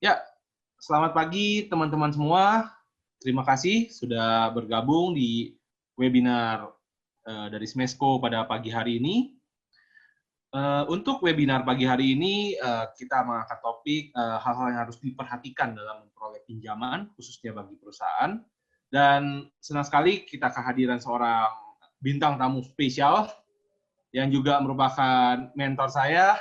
Ya, selamat pagi teman-teman semua. Terima kasih sudah bergabung di webinar dari Smesco pada pagi hari ini. Untuk webinar pagi hari ini, kita mengangkat topik hal-hal yang harus diperhatikan dalam memperoleh pinjaman, khususnya bagi perusahaan. Dan senang sekali kita kehadiran seorang bintang tamu spesial yang juga merupakan mentor saya,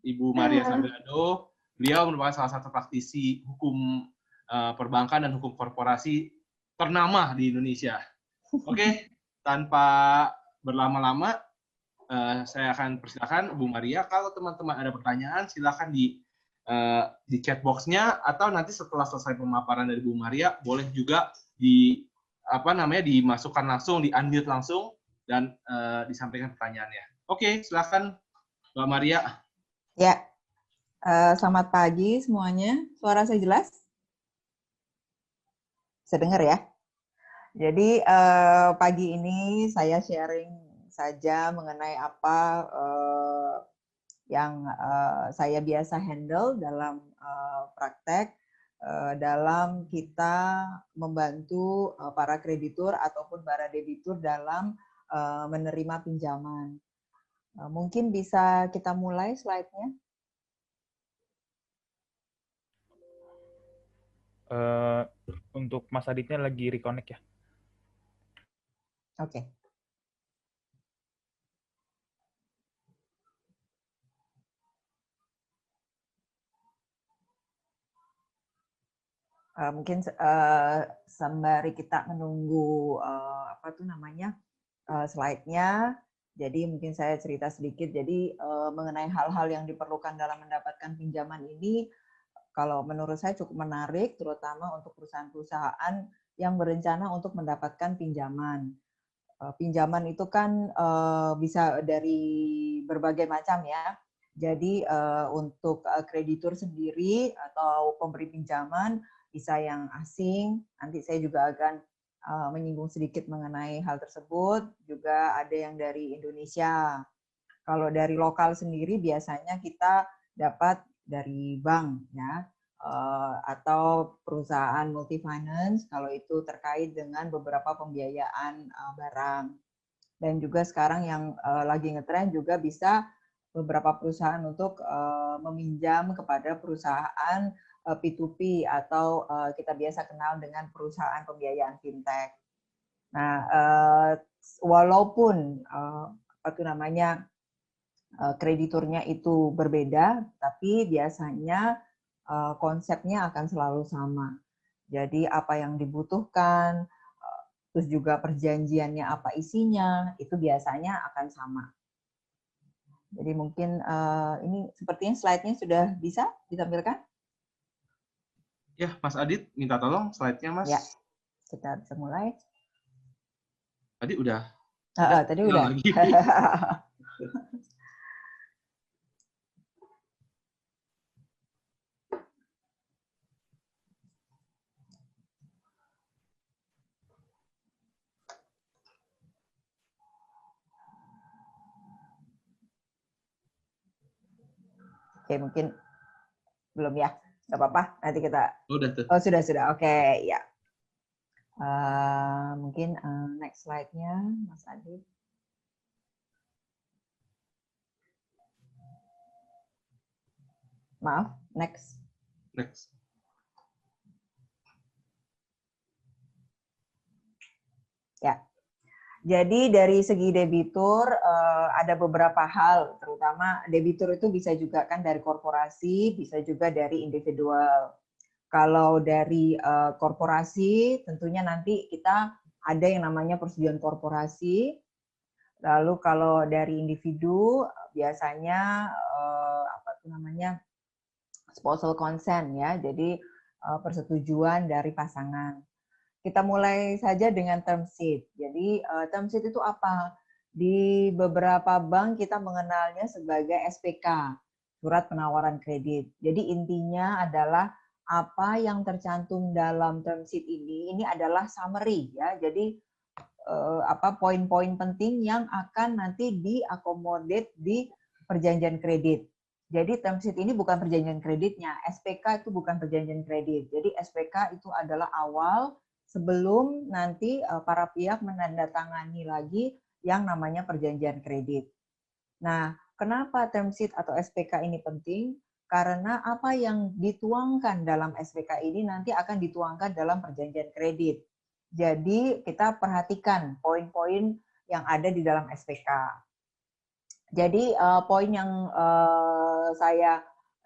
Ibu Maria Sabilado. Beliau merupakan salah satu praktisi hukum perbankan dan hukum korporasi ternama di Indonesia. Oke, tanpa berlama-lama, saya akan persilakan Bu Maria. Kalau teman-teman ada pertanyaan, silakan di chat box-nya, atau nanti setelah selesai pemaparan dari Bu Maria, boleh juga dimasukkan langsung, di-unmute langsung, dan disampaikan pertanyaannya. Oke, silakan Mbak Maria. Ya, selamat pagi semuanya. Suara saya jelas? Saya dengar ya? Jadi pagi ini saya sharing saja mengenai apa yang saya biasa handle dalam praktek dalam kita membantu para kreditur ataupun para debitur dalam menerima pinjaman. Mungkin bisa kita mulai slide-nya. Untuk Mas Aditnya lagi reconnect ya. Oke. Mungkin sembari kita menunggu slide-nya. Jadi mungkin saya cerita sedikit. Jadi mengenai hal-hal yang diperlukan dalam mendapatkan pinjaman ini, kalau menurut saya cukup menarik, terutama untuk perusahaan-perusahaan yang berencana untuk mendapatkan pinjaman. Pinjaman itu kan bisa dari berbagai macam ya. Jadi untuk kreditur sendiri atau pemberi pinjaman bisa yang asing. Nanti saya juga akan menyinggung sedikit mengenai hal tersebut. Juga ada yang dari Indonesia. Kalau dari lokal sendiri biasanya kita dapat dari bank ya, atau perusahaan multifinance kalau itu terkait dengan beberapa pembiayaan barang. Dan juga sekarang yang lagi ngetren juga bisa beberapa perusahaan untuk meminjam kepada perusahaan P2P atau kita biasa kenal dengan perusahaan pembiayaan fintech. Nah, walaupun krediturnya itu berbeda, tapi biasanya konsepnya akan selalu sama. Jadi apa yang dibutuhkan, terus juga perjanjiannya apa isinya, itu biasanya akan sama. Jadi mungkin ini sepertinya slide-nya sudah bisa ditampilkan? Ya, Mas Adit, minta tolong slide-nya, Mas. Ya, kita bisa mulai. Tadi udah. Tadi udah. Oke, mungkin belum ya. Nggak apa-apa, nanti kita... Udah tuh. Oh, sudah. Oke, ya. Mungkin next slide-nya, Mas Adit. Maaf, next. Ya. Jadi dari segi debitur ada beberapa hal, terutama debitur itu bisa juga kan dari korporasi, bisa juga dari individual. Kalau dari korporasi, tentunya nanti kita ada yang namanya persetujuan korporasi. Lalu kalau dari individu, biasanya spousal consent ya, jadi persetujuan dari pasangan. Kita mulai saja dengan term sheet. Jadi term sheet itu apa? Di beberapa bank kita mengenalnya sebagai SPK, surat penawaran kredit. Jadi intinya adalah apa yang tercantum dalam term sheet ini adalah summary ya. Jadi poin-poin penting yang akan nanti diakomodir di perjanjian kredit. Jadi term sheet ini bukan perjanjian kreditnya, SPK itu bukan perjanjian kredit. Jadi SPK itu adalah awal sebelum nanti para pihak menandatangani lagi yang namanya perjanjian kredit. Nah, kenapa term sheet atau SPK ini penting? Karena apa yang dituangkan dalam SPK ini nanti akan dituangkan dalam perjanjian kredit. Jadi kita perhatikan poin-poin yang ada di dalam SPK. Jadi poin yang saya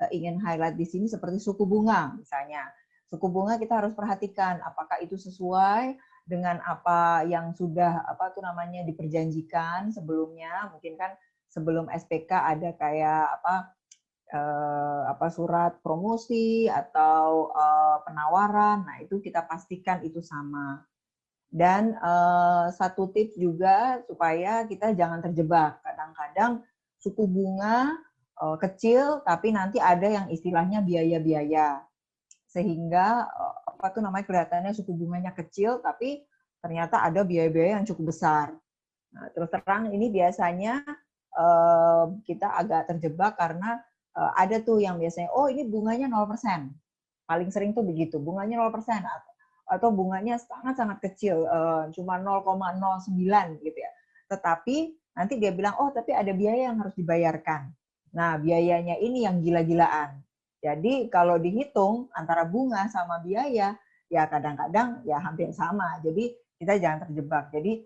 ingin highlight di sini seperti suku bunga misalnya. Suku bunga kita harus perhatikan apakah itu sesuai dengan apa yang sudah diperjanjikan sebelumnya. Mungkin kan sebelum SPK ada kayak surat promosi atau penawaran. Nah, itu kita pastikan itu sama. Dan satu tips juga supaya kita jangan terjebak. Kadang-kadang suku bunga kecil, tapi nanti ada yang istilahnya biaya-biaya. Sehingga kelihatannya suku bunganya kecil, tapi ternyata ada biaya-biaya yang cukup besar. Nah, terus terang ini biasanya kita agak terjebak karena ada tuh yang biasanya, oh ini bunganya 0%. Paling sering tuh begitu, bunganya 0%. Atau bunganya sangat-sangat kecil, cuma 0,09 gitu ya. Tetapi nanti dia bilang, oh tapi ada biaya yang harus dibayarkan. Nah, biayanya ini yang gila-gilaan. Jadi kalau dihitung antara bunga sama biaya, ya kadang-kadang ya hampir sama. Jadi kita jangan terjebak. Jadi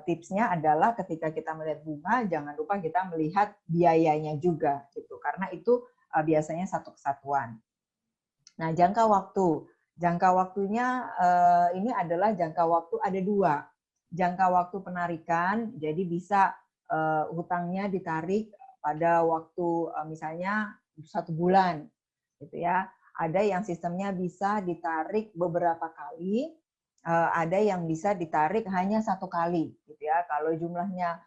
tipsnya adalah ketika kita melihat bunga, jangan lupa kita melihat biayanya juga, gitu. Karena itu biasanya satu kesatuan. Nah, jangka waktu. Jangka waktunya ini adalah jangka waktu ada 2. Jangka waktu penarikan, jadi bisa hutangnya ditarik pada waktu misalnya 1 bulan, gitu ya. Ada yang sistemnya bisa ditarik beberapa kali, ada yang bisa ditarik hanya 1 kali, gitu ya. Kalau jumlahnya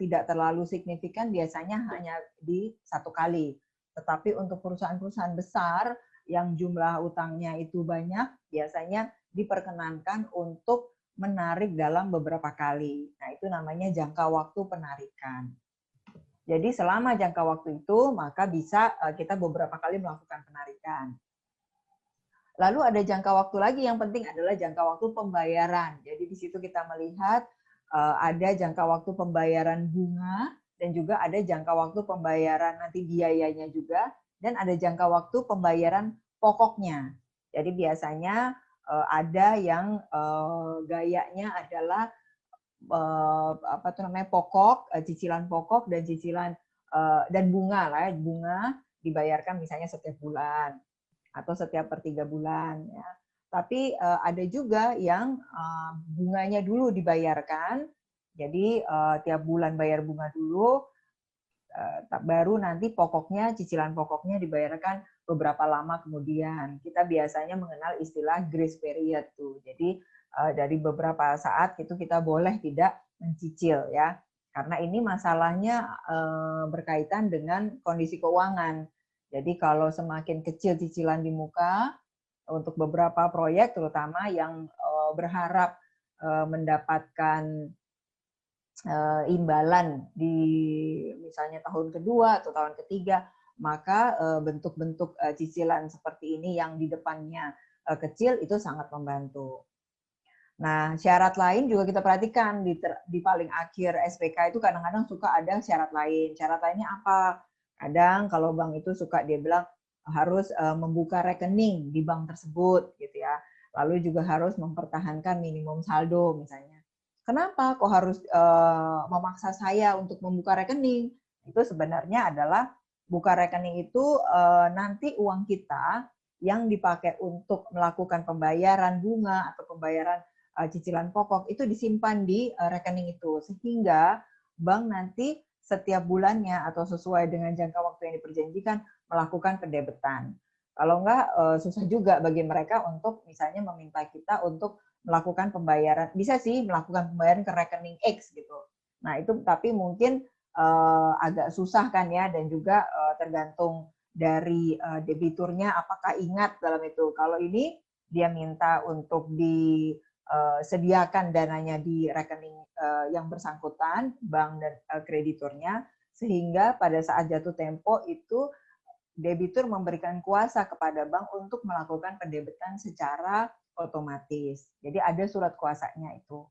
tidak terlalu signifikan, biasanya hanya di 1 kali. Tetapi untuk perusahaan-perusahaan besar yang jumlah utangnya itu banyak, biasanya diperkenankan untuk menarik dalam beberapa kali. Nah, itu namanya jangka waktu penarikan. Jadi selama jangka waktu itu, maka bisa kita beberapa kali melakukan penarikan. Lalu ada jangka waktu lagi yang penting adalah jangka waktu pembayaran. Jadi di situ kita melihat ada jangka waktu pembayaran bunga, dan juga ada jangka waktu pembayaran nanti biayanya juga, dan ada jangka waktu pembayaran pokoknya. Jadi biasanya ada yang gayanya adalah pokok, cicilan pokok dan cicilan dan bunga lah, bunga dibayarkan misalnya setiap bulan atau setiap per 3 bulan ya. Tapi ada juga yang bunganya dulu dibayarkan. Jadi tiap bulan bayar bunga dulu, baru nanti pokoknya, cicilan pokoknya dibayarkan beberapa lama kemudian. Kita biasanya mengenal istilah grace period tuh. Jadi dari beberapa saat itu kita boleh tidak mencicil ya. Karena ini masalahnya berkaitan dengan kondisi keuangan. Jadi kalau semakin kecil cicilan di muka untuk beberapa proyek terutama yang berharap mendapatkan imbalan di misalnya tahun kedua atau tahun ketiga, maka bentuk-bentuk cicilan seperti ini yang di depannya kecil itu sangat membantu. Nah, syarat lain juga kita perhatikan di paling akhir SPK itu kadang-kadang suka ada syarat lain. Syarat lainnya apa? Kadang kalau bank itu suka dia bilang harus membuka rekening di bank tersebut gitu ya. Lalu juga harus mempertahankan minimum saldo misalnya. Kenapa kok harus memaksa saya untuk membuka rekening? Itu sebenarnya adalah buka rekening itu nanti uang kita yang dipakai untuk melakukan pembayaran bunga atau pembayaran cicilan pokok itu disimpan di rekening itu. Sehingga bank nanti setiap bulannya atau sesuai dengan jangka waktu yang diperjanjikan melakukan pendebetan. Kalau enggak, susah juga bagi mereka untuk misalnya meminta kita untuk melakukan pembayaran. Bisa sih melakukan pembayaran ke rekening X gitu. Nah itu tapi mungkin agak susah kan ya, dan juga tergantung dari debiturnya apakah ingat dalam itu. Kalau ini dia minta untuk disediakan dananya di rekening yang bersangkutan, bank dan krediturnya, Sehingga pada saat jatuh tempo itu debitur memberikan kuasa kepada bank untuk melakukan pendebitan secara otomatis. Jadi ada surat kuasanya itu.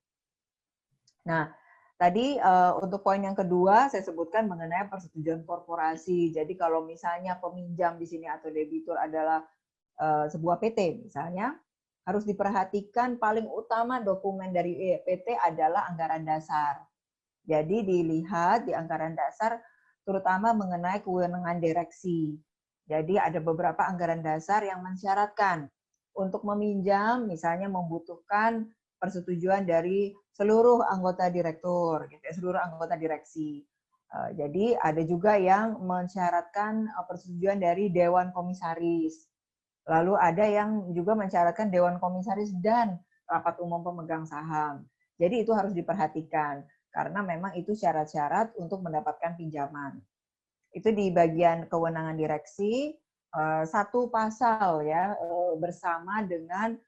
Nah, tadi untuk poin yang kedua saya sebutkan mengenai persetujuan korporasi. Jadi kalau misalnya peminjam di sini atau debitur adalah sebuah PT misalnya, harus diperhatikan paling utama dokumen dari PT adalah anggaran dasar. Jadi dilihat di anggaran dasar terutama mengenai kewenangan direksi. Jadi ada beberapa anggaran dasar yang mensyaratkan untuk meminjam misalnya membutuhkan persetujuan dari seluruh anggota direktur, gitu ya, seluruh anggota direksi. Jadi ada juga yang mensyaratkan persetujuan dari dewan komisaris. Lalu ada yang juga mensyaratkan dewan komisaris dan rapat umum pemegang saham. Jadi itu harus diperhatikan karena memang itu syarat-syarat untuk mendapatkan pinjaman. Itu di bagian kewenangan direksi, satu pasal ya bersama dengan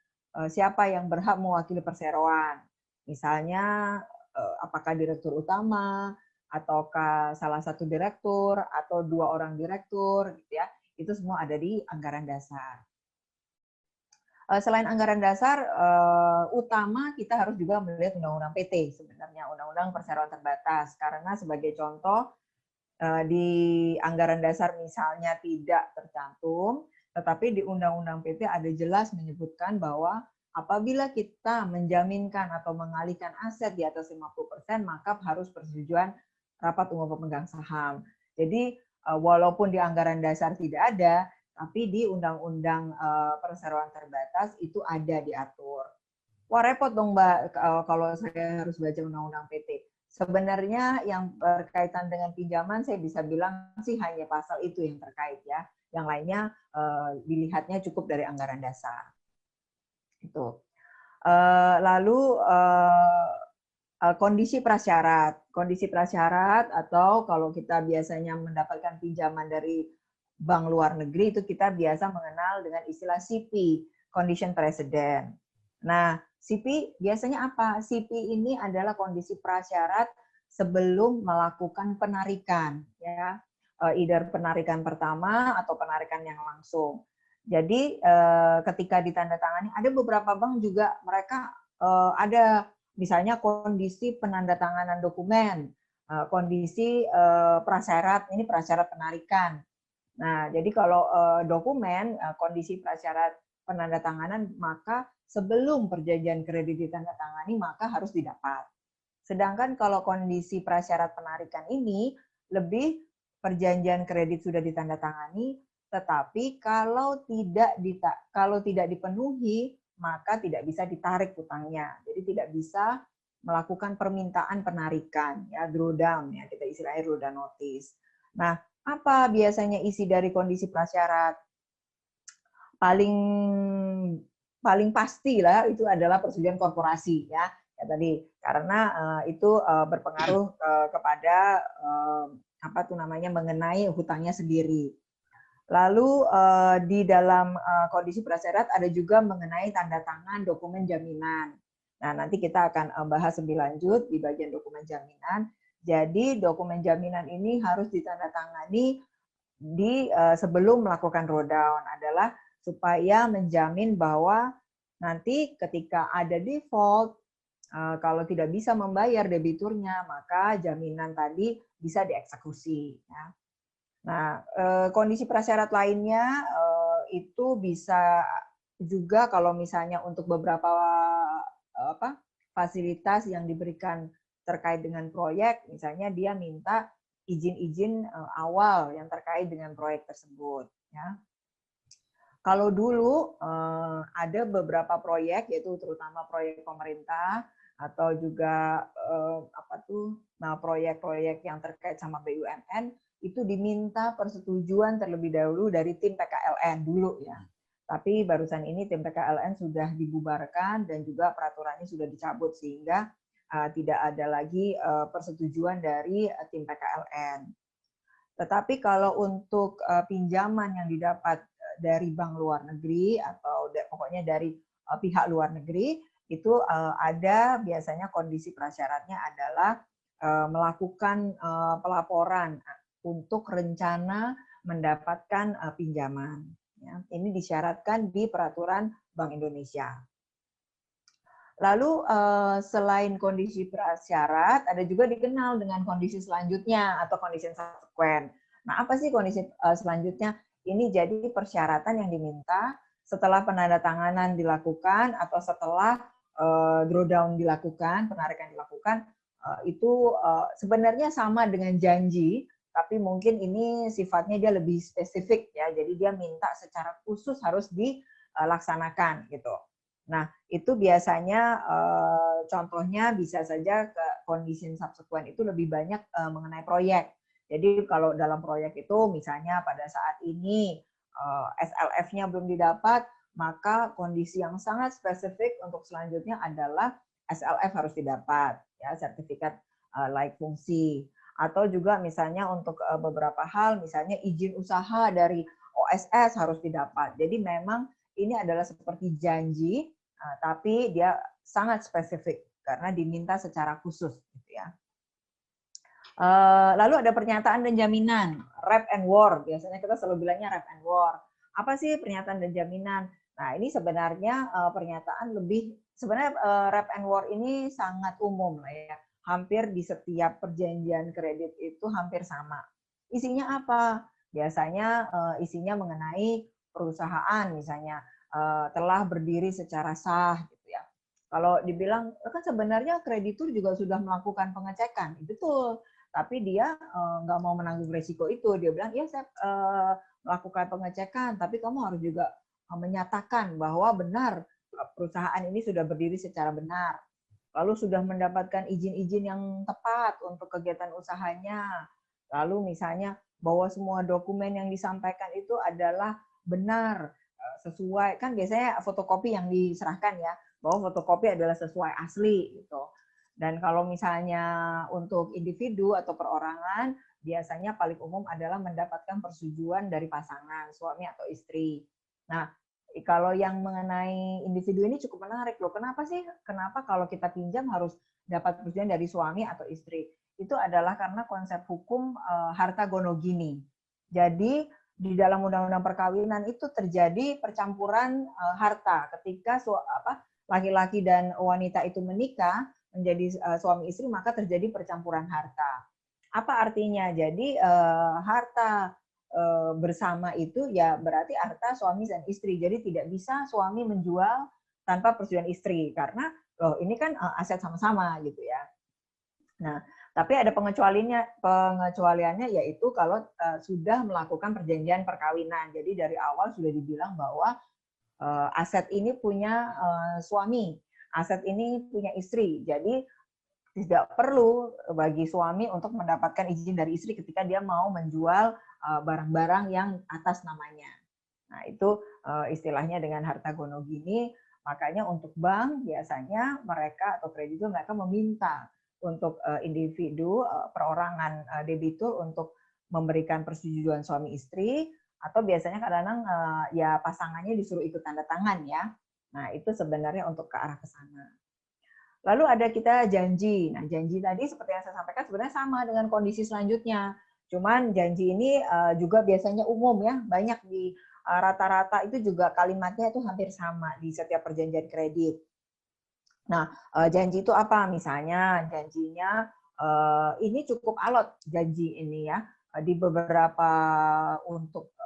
siapa yang berhak mewakili perseroan. Misalnya apakah direktur utama ataukah salah satu direktur atau 2 orang direktur gitu ya. Itu semua ada di anggaran dasar. Selain anggaran dasar, utama kita harus juga melihat undang-undang PT sebenarnya, undang-undang perseroan terbatas. Karena sebagai contoh, di anggaran dasar misalnya tidak tercantum, tetapi di undang-undang PT ada jelas menyebutkan bahwa apabila kita menjaminkan atau mengalihkan aset di atas 50%, maka harus persetujuan rapat umum pemegang saham. Jadi walaupun di anggaran dasar tidak ada, tapi di undang-undang perseroan terbatas itu ada diatur. Wah repot dong Mbak kalau saya harus baca undang-undang PT. Sebenarnya yang berkaitan dengan pinjaman saya bisa bilang sih hanya pasal itu yang terkait ya. Yang lainnya dilihatnya cukup dari anggaran dasar. Itu. Lalu kondisi prasyarat. Kondisi prasyarat atau kalau kita biasanya mendapatkan pinjaman dari bank luar negeri itu kita biasa mengenal dengan istilah CP, condition precedent. Nah, CP biasanya apa? CP ini adalah kondisi prasyarat sebelum melakukan penarikan, ya, either penarikan pertama atau penarikan yang langsung. Jadi ketika ditandatangani, ada beberapa bank juga mereka ada misalnya kondisi penandatanganan dokumen, kondisi prasyarat, ini prasyarat penarikan. Nah, jadi kalau dokumen kondisi prasyarat penandatanganan maka sebelum perjanjian kredit ditandatangani maka harus didapat. Sedangkan kalau kondisi prasyarat penarikan ini lebih perjanjian kredit sudah ditandatangani, tetapi kalau tidak dipenuhi maka tidak bisa ditarik hutangnya. Jadi tidak bisa melakukan permintaan penarikan, ya drawdown ya kita istilahnya drawdown notice. Nah, apa biasanya isi dari kondisi prasyarat? Paling pasti lah itu adalah persetujuan korporasi ya tadi karena itu berpengaruh kepada mengenai hutangnya sendiri. Lalu di dalam kondisi prasyarat ada juga mengenai tanda tangan dokumen jaminan. Nah, nanti kita akan bahas lebih lanjut di bagian dokumen jaminan. Jadi dokumen jaminan ini harus ditandatangani sebelum melakukan drawdown adalah supaya menjamin bahwa nanti ketika ada default, kalau tidak bisa membayar debiturnya, maka jaminan tadi bisa dieksekusi. Ya. Nah, kondisi prasyarat lainnya itu bisa juga kalau misalnya untuk beberapa fasilitas yang diberikan terkait dengan proyek, misalnya dia minta izin-izin awal yang terkait dengan proyek tersebut. Ya. Kalau dulu ada beberapa proyek, yaitu terutama proyek pemerintah atau juga proyek-proyek yang terkait sama BUMN, itu diminta persetujuan terlebih dahulu dari tim PKLN dulu ya. Tapi barusan ini tim PKLN sudah dibubarkan dan juga peraturannya sudah dicabut sehingga tidak ada lagi persetujuan dari tim PKLN. Tetapi kalau untuk pinjaman yang didapat dari bank luar negeri atau pokoknya dari pihak luar negeri, itu ada biasanya kondisi prasyaratnya adalah melakukan pelaporan untuk rencana mendapatkan pinjaman. Ya, ini disyaratkan di peraturan Bank Indonesia. Lalu selain kondisi prasyarat, ada juga dikenal dengan kondisi selanjutnya atau kondisi subsequent. Nah, apa sih kondisi selanjutnya? Ini jadi persyaratan yang diminta setelah penandatanganan dilakukan atau setelah drawdown dilakukan, penarikan dilakukan, itu sebenarnya sama dengan janji, tapi mungkin ini sifatnya dia lebih spesifik ya. Jadi dia minta secara khusus harus dilaksanakan gitu. Nah, itu biasanya contohnya bisa saja ke kondisi subsequent itu lebih banyak mengenai proyek. Jadi kalau dalam proyek itu misalnya pada saat ini SLF-nya belum didapat, maka kondisi yang sangat spesifik untuk selanjutnya adalah SLF harus didapat, ya, sertifikat layak fungsi. Atau juga misalnya untuk beberapa hal, misalnya izin usaha dari OSS harus didapat. Jadi memang ini adalah seperti janji, tapi dia sangat spesifik karena diminta secara khusus, gitu ya. Lalu ada pernyataan dan jaminan, rep and war. Biasanya kita selalu bilangnya rep and war. Apa sih pernyataan dan jaminan? Nah, ini sebenarnya pernyataan sebenarnya rep and war ini sangat umum lah ya. Hampir di setiap perjanjian kredit itu hampir sama. Isinya apa? Biasanya isinya mengenai perusahaan misalnya telah berdiri secara sah gitu ya. Kalau dibilang kan sebenarnya kreditur juga sudah melakukan pengecekan, betul. Tapi dia nggak mau menanggung resiko itu. Dia bilang, ya saya melakukan pengecekan, tapi kamu harus juga menyatakan bahwa benar perusahaan ini sudah berdiri secara benar. Lalu sudah mendapatkan izin-izin yang tepat untuk kegiatan usahanya. Lalu misalnya bahwa semua dokumen yang disampaikan itu adalah benar, sesuai. Kan biasanya fotokopi yang diserahkan ya, bahwa fotokopi adalah sesuai asli gitu. Dan kalau misalnya untuk individu atau perorangan, biasanya paling umum adalah mendapatkan persetujuan dari pasangan, suami atau istri. Nah, kalau yang mengenai individu ini cukup menarik loh. Kenapa sih? Kenapa kalau kita pinjam harus dapat persetujuan dari suami atau istri? Itu adalah karena konsep hukum harta gonogini. Jadi di dalam undang-undang perkawinan itu terjadi percampuran harta ketika laki-laki dan wanita itu menikah menjadi suami istri, maka terjadi percampuran harta. Apa artinya? Jadi harta bersama itu ya berarti harta suami dan istri. Jadi tidak bisa suami menjual tanpa persetujuan istri karena loh ini kan aset sama-sama gitu ya. Nah, tapi ada pengecualiannya yaitu kalau sudah melakukan perjanjian perkawinan. Jadi dari awal sudah dibilang bahwa aset ini punya suami, aset ini punya istri. Jadi tidak perlu bagi suami untuk mendapatkan izin dari istri ketika dia mau menjual barang-barang yang atas namanya. Nah, itu istilahnya dengan harta gonogini. Makanya untuk bank biasanya mereka atau kreditur mereka meminta untuk individu perorangan debitur untuk memberikan persetujuan suami istri, atau biasanya kadang-kadang ya pasangannya disuruh ikut tanda tangan ya. Nah, itu sebenarnya untuk ke arah ke sana. Lalu ada kita janji. Nah, janji tadi seperti yang saya sampaikan sebenarnya sama dengan kondisi selanjutnya. Cuman janji ini juga biasanya umum ya, banyak di rata-rata itu juga kalimatnya itu hampir sama di setiap perjanjian kredit. Nah, janji itu apa? Misalnya janjinya ini cukup alot janji ini ya. Di beberapa untuk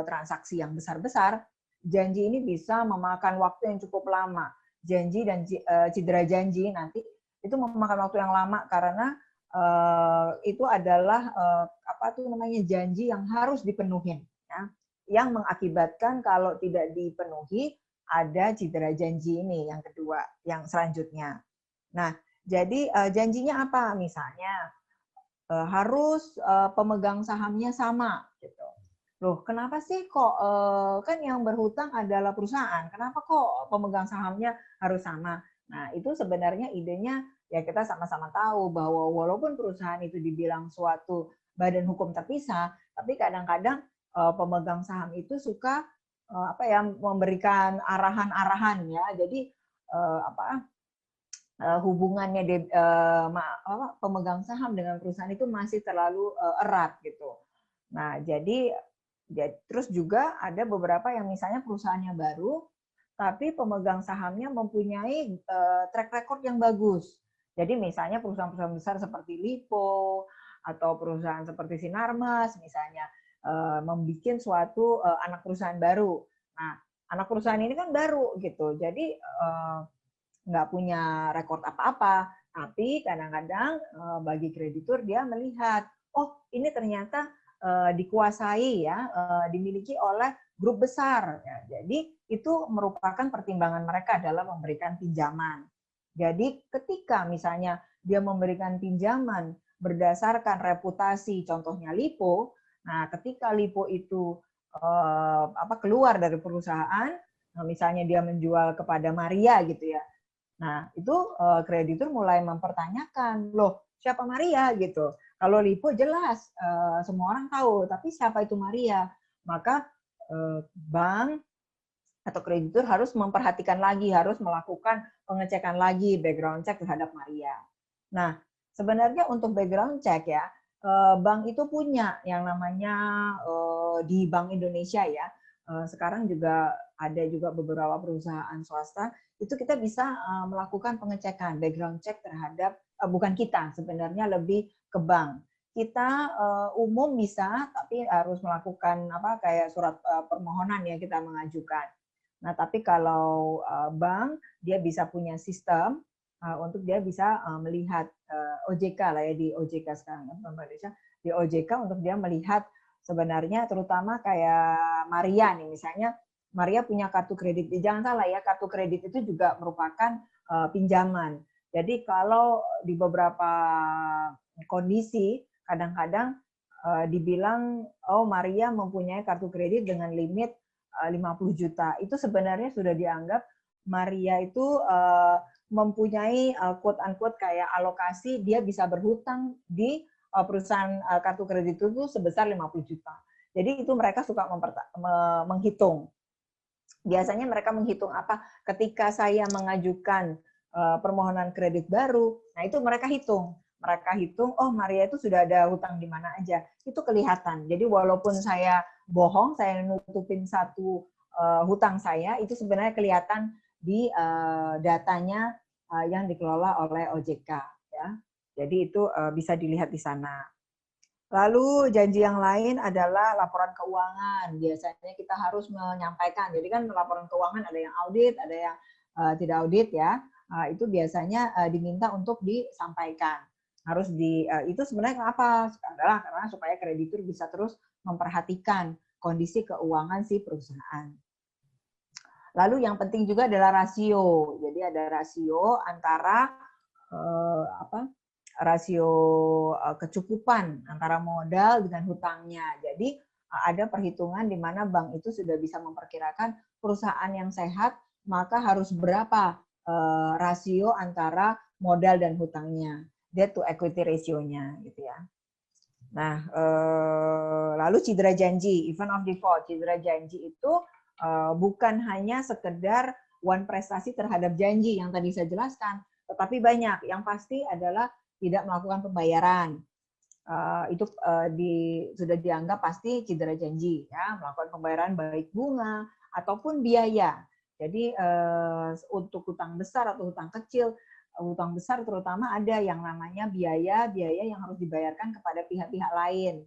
transaksi yang besar-besar, janji ini bisa memakan waktu yang cukup lama. Janji dan cedera janji nanti itu memakan waktu yang lama karena itu adalah janji yang harus dipenuhi, ya, yang mengakibatkan kalau tidak dipenuhi ada cedera janji ini yang kedua, yang selanjutnya. Nah, jadi janjinya apa? Misalnya harus pemegang sahamnya sama, gitu. Loh, kenapa sih kok kan yang berhutang adalah perusahaan? Kenapa kok pemegang sahamnya harus sama? Nah, itu sebenarnya idenya ya kita sama-sama tahu bahwa walaupun perusahaan itu dibilang suatu badan hukum terpisah, tapi kadang-kadang pemegang saham itu suka memberikan arahan-arahan ya. Jadi hubungannya pemegang saham dengan perusahaan itu masih terlalu erat gitu. Nah, jadi terus juga ada beberapa yang misalnya perusahaannya baru, tapi pemegang sahamnya mempunyai track record yang bagus. Jadi misalnya perusahaan-perusahaan besar seperti Lipo atau perusahaan seperti Sinarmas misalnya membuat suatu anak perusahaan baru. Nah, anak perusahaan ini kan baru gitu, jadi nggak punya rekor apa-apa, tapi kadang-kadang bagi kreditur dia melihat, oh ini ternyata dikuasai ya, dimiliki oleh grup besar. Ya, jadi itu merupakan pertimbangan mereka dalam memberikan pinjaman. Jadi ketika misalnya dia memberikan pinjaman berdasarkan reputasi, contohnya Lipo, nah ketika Lipo itu keluar dari perusahaan, misalnya dia menjual kepada Maria gitu ya, nah, itu kreditur mulai mempertanyakan, loh siapa Maria gitu. Kalau Lipo jelas semua orang tahu, tapi siapa itu Maria? Maka bank atau kreditur harus memperhatikan lagi, harus melakukan pengecekan lagi, background check terhadap Maria. Nah, sebenarnya untuk background check ya, bank itu punya yang namanya di Bank Indonesia ya, sekarang juga ada juga beberapa perusahaan swasta, itu kita bisa melakukan pengecekan background check terhadap bukan kita, sebenarnya lebih ke bank. Kita umum bisa, tapi harus melakukan kayak surat permohonan ya kita mengajukan. Nah, tapi kalau bank dia bisa punya sistem untuk dia bisa melihat OJK lah ya, di OJK sekarang Indonesia, di OJK untuk dia melihat sebenarnya terutama kayak Maria nih misalnya, Maria punya kartu kredit. Jangan salah ya, kartu kredit itu juga merupakan pinjaman. Jadi kalau di beberapa kondisi kadang-kadang dibilang oh Maria mempunyai kartu kredit dengan limit 50 juta. Itu sebenarnya sudah dianggap Maria itu mempunyai quote-unquote kayak alokasi, dia bisa berhutang di perusahaan kartu kredit itu sebesar 50 juta. Jadi itu mereka suka menghitung. Biasanya mereka menghitung apa? Ketika saya mengajukan permohonan kredit baru, nah itu mereka hitung. Mereka hitung, oh Maria itu sudah ada hutang di mana aja. Itu kelihatan. Jadi walaupun saya bohong, saya nutupin satu hutang saya, itu sebenarnya kelihatan di datanya yang dikelola oleh OJK. Ya. Jadi itu bisa dilihat di sana. Lalu janji yang lain adalah laporan keuangan. Biasanya kita harus menyampaikan. Jadi kan laporan keuangan ada yang audit, ada yang tidak audit ya. Itu biasanya diminta untuk disampaikan. Harus itu sebenarnya apa? Adalah karena supaya kreditur bisa terus memperhatikan kondisi keuangan si perusahaan. Lalu yang penting juga adalah rasio. Jadi ada rasio antara rasio kecukupan antara modal dengan hutangnya. Jadi ada perhitungan di mana bank itu sudah bisa memperkirakan perusahaan yang sehat, maka harus berapa rasio antara modal dan hutangnya, debt to equity ratio-nya gitu ya. Nah, lalu cedera janji, event of default. Cedera janji itu bukan hanya sekedar one prestasi terhadap janji yang tadi saya jelaskan, tetapi banyak. Yang pasti adalah tidak melakukan pembayaran. Itu sudah dianggap pasti cedera janji, ya, melakukan pembayaran baik bunga ataupun biaya. Jadi untuk hutang besar atau hutang kecil, hutang besar terutama ada yang namanya biaya yang harus dibayarkan kepada pihak-pihak lain.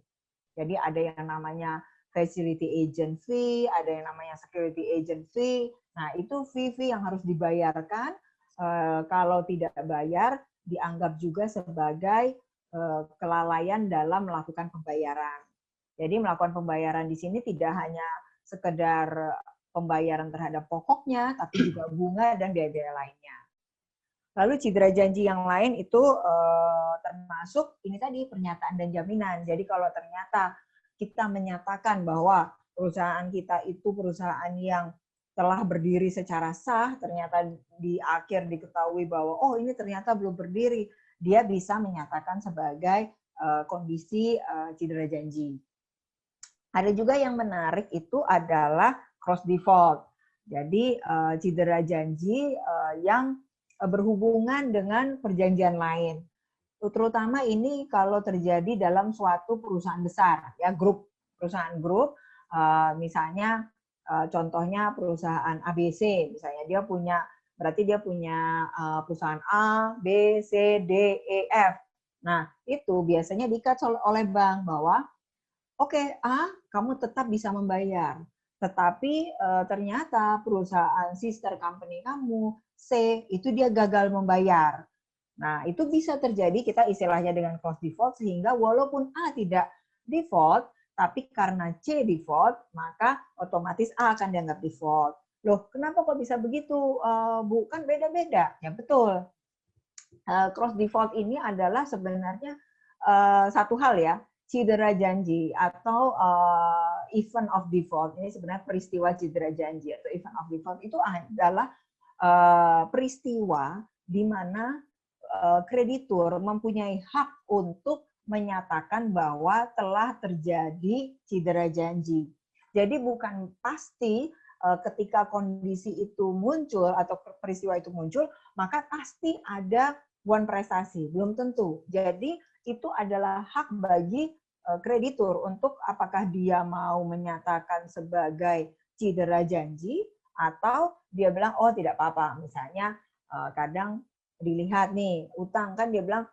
Jadi ada yang namanya facility agent fee, ada yang namanya security agent fee. Nah, itu fee yang harus dibayarkan. Kalau tidak bayar, dianggap juga sebagai kelalaian dalam melakukan pembayaran. Jadi melakukan pembayaran di sini tidak hanya sekedar pembayaran terhadap pokoknya, tapi juga bunga dan biaya-biaya lainnya. Lalu cedera janji yang lain itu termasuk ini tadi pernyataan dan jaminan. Jadi kalau ternyata kita menyatakan bahwa perusahaan kita itu perusahaan yang telah berdiri secara sah, ternyata di akhir diketahui bahwa oh ini ternyata belum berdiri, dia bisa menyatakan sebagai kondisi cedera janji. Ada juga yang menarik itu adalah cross default. Jadi cedera janji yang berhubungan dengan perjanjian lain. Terutama ini kalau terjadi dalam suatu perusahaan besar, ya perusahaan grup, misalnya contohnya perusahaan ABC, misalnya berarti dia punya perusahaan A, B, C, D, E, F. Nah, itu biasanya diikat oleh bank bahwa oke, A, kamu tetap bisa membayar. Tetapi ternyata perusahaan sister company kamu, C, itu dia gagal membayar. Nah, itu bisa terjadi, kita istilahnya dengan cross default, sehingga walaupun A tidak default, tapi karena C default, maka otomatis A akan dianggap default. Loh, kenapa kok bisa begitu, Bu? Kan beda-beda. Ya, betul. Cross default ini adalah sebenarnya satu hal ya, cedera janji atau event of default. Ini sebenarnya peristiwa cedera janji atau event of default itu adalah peristiwa di mana kreditur mempunyai hak untuk menyatakan bahwa telah terjadi cedera janji. Jadi bukan pasti ketika kondisi itu muncul atau peristiwa itu muncul, maka pasti ada one prestasi. Belum tentu. Jadi itu adalah hak bagi kreditur untuk apakah dia mau menyatakan sebagai cedera janji atau dia bilang, oh tidak apa-apa. Misalnya kadang dilihat nih, utang kan dia bilang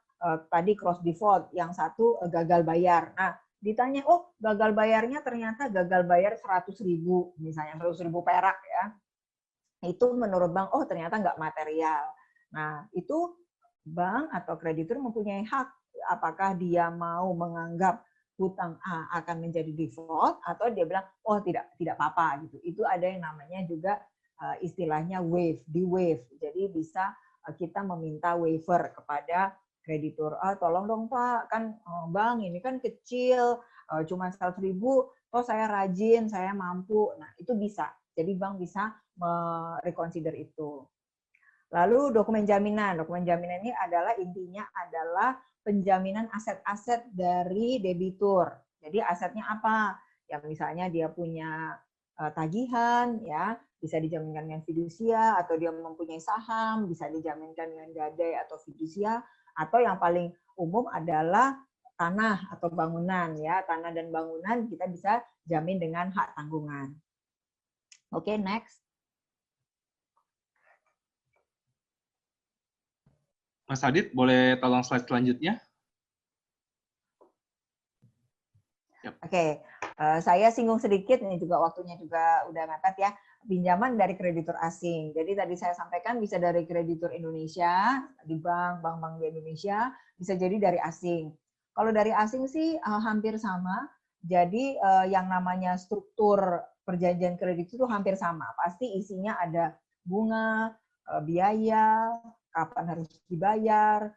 tadi cross default, yang satu gagal bayar. Nah, ditanya, oh gagal bayarnya ternyata gagal bayar 100.000, misalnya 100.000 perak ya. Itu menurut bank, oh ternyata nggak material. Nah, itu bank atau kreditur mempunyai hak apakah dia mau menganggap hutang A akan menjadi default atau dia bilang, oh tidak apa-apa gitu. Itu ada yang namanya juga istilahnya waive, di-waive. Jadi bisa kita meminta waiver kepada kreditur. Tolong dong Pak, kan Bang ini kan kecil, cuma 100.000, toh saya rajin, saya mampu. Nah, itu bisa. Jadi bank bisa mereconsider itu. Lalu dokumen jaminan. Dokumen jaminan ini adalah intinya adalah penjaminan aset-aset dari debitur. Jadi asetnya apa? Ya misalnya dia punya tagihan, ya bisa dijaminkan dengan fidusia, atau dia mempunyai saham, bisa dijaminkan dengan gadai atau fidusia, atau yang paling umum adalah tanah atau bangunan, ya tanah dan bangunan kita bisa jamin dengan hak tanggungan. Oke, next. Mas Adit, boleh tolong slide selanjutnya? Yep. Oke, saya singgung sedikit, ini juga waktunya juga udah mepet ya, pinjaman dari kreditur asing. Jadi tadi saya sampaikan bisa dari kreditur Indonesia, di bank-bank di Indonesia, bisa jadi dari asing. Kalau dari asing sih hampir sama, jadi yang namanya struktur perjanjian kredit itu hampir sama. Pasti isinya ada bunga, biaya, kapan harus dibayar,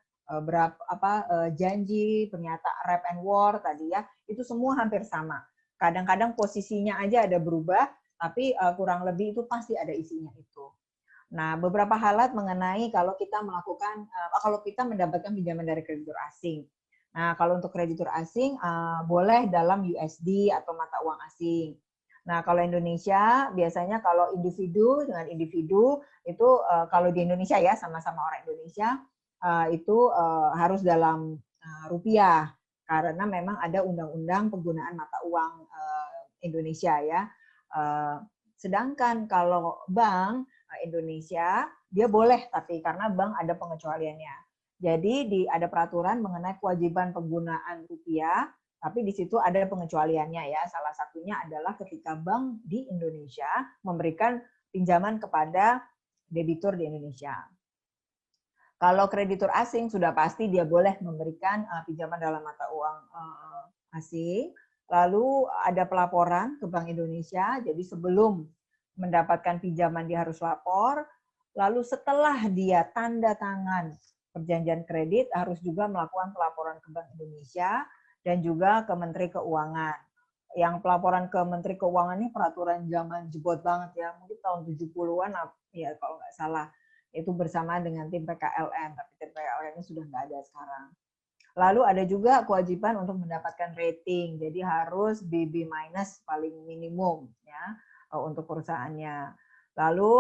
janji, pernyataan rep and war tadi ya, itu semua hampir sama. Kadang-kadang posisinya aja ada berubah, tapi kurang lebih itu pasti ada isinya itu. Nah, beberapa halat mengenai kalau kita mendapatkan pinjaman dari kreditur asing. Nah, kalau untuk kreditur asing boleh dalam USD atau mata uang asing. Nah, kalau Indonesia biasanya kalau individu dengan individu itu kalau di Indonesia ya sama-sama orang Indonesia itu harus dalam rupiah karena memang ada undang-undang penggunaan mata uang Indonesia ya. Sedangkan kalau bank Indonesia dia boleh tapi karena bank ada pengecualiannya. Jadi ada peraturan mengenai kewajiban penggunaan rupiah, tapi di situ ada pengecualiannya ya. Salah satunya adalah ketika bank di Indonesia memberikan pinjaman kepada debitur di Indonesia. Kalau kreditur asing sudah pasti dia boleh memberikan pinjaman dalam mata uang asing. Lalu ada pelaporan ke Bank Indonesia, jadi sebelum mendapatkan pinjaman dia harus lapor. Lalu setelah dia tanda tangan perjanjian kredit harus juga melakukan pelaporan ke Bank Indonesia dan juga ke Menteri Keuangan. Yang pelaporan ke Menteri Keuangan ini peraturan zaman jebot banget ya, mungkin tahun 70-an ya kalau nggak salah. Itu bersama dengan tim PKLN, tapi tim PKLN ini sudah nggak ada sekarang. Lalu ada juga kewajiban untuk mendapatkan rating, jadi harus BB- paling minimum ya untuk perusahaannya. Lalu